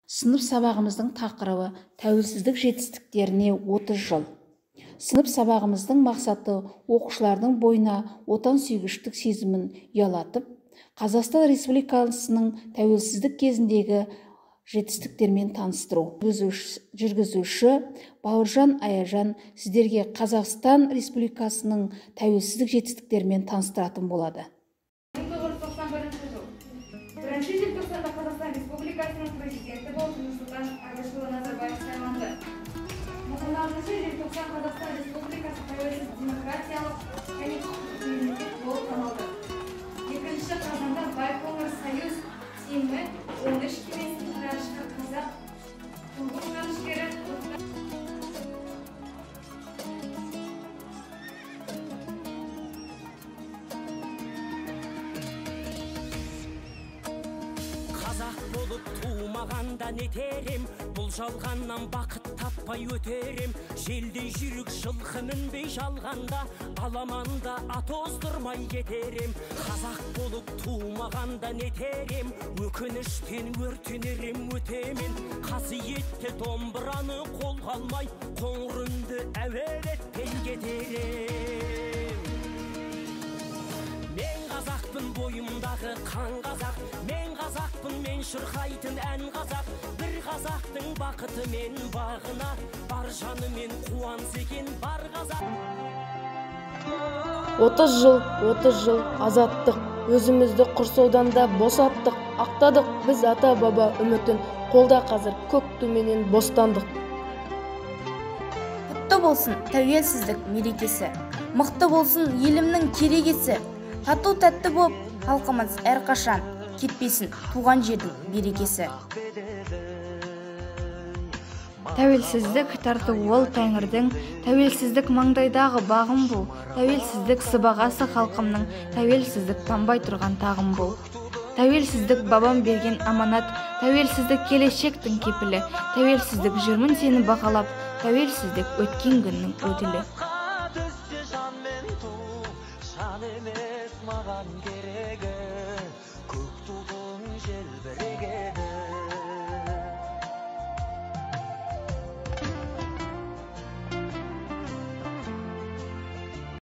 Сынып сабағымыздың тақырыбы тәуелсіздік жетістіктеріне 30 жыл. Сынып сабағымыздың мақсаты оқушылардың бойына отансүйгіштік сезімін ұялатып, Қазақстан Республикасының тәуелсіздік кезіндегі жетістіктермен таныстыру. Жүргізуші Бауыржан Аяжан сіздерге Қазақстан Республикасының тәуелсіздік жетістіктермен таныстыратын болады. 1991 жыл. Бірінші желтоқсанда Қазақстан Республикасының президенті болып Нұрсұлтан Әбішұлы Назарбаев сайланды. 16 желтоқсан Қазақстан Республикасы тәуелсіз демократиялық және құқықтық мемлекет болып танылды. 2 қазанда Байқоңыр Союз тиімі 13 кемесінің ғарышқа қазақ тұңғыш ғарышкері Қазақ болып туымағанда нетерем, бұл жалғаннан бақыт таппай өтерем. Желдей жүрік жылқы мінбей жалғанда, аламанда ат оздырмай кетерем. Қазақ болып туымағанда нетерем, өкініштен өртенерем өтемен. Қасиетті домбыраны қолға алмай, қоңыр үнді әуелетпен кетерем. Мен қазақпын бойымдағы қан қазақ, мен қазақпын мен шырқайтын ән қазақ. Бір қазақтың бақыты мен бағына, бар жанымен қуанса екен бар қазақ. 30 жыл азаттық, өзімізді құрсаудан да босаттық. Ақтадық біз ата-баба үмітін, қолда қазір көк туменен бостандық. Құтты болсын тәуелсіздік мерекесі, мықты болсын елімнің керегесі. Тату тәтті боп халқымыз әрқашан, кетпесін туған жердің берекесі. Тәуелсіздік тарту ол тәңірдің, тәуелсіздік маңдайдағы бағым бұл, тәуелсіздік сыбағасы халқымның, тәуелсіздік тамбай тұрған тағым бұл. Тәуелсіздік бабам берген аманат, тәуелсіздік келешектің кепілі, тәуелсіздік жүрмін сені бағалап, тәуелсіздік өткен күннің өтілі. Маған керегі көк туды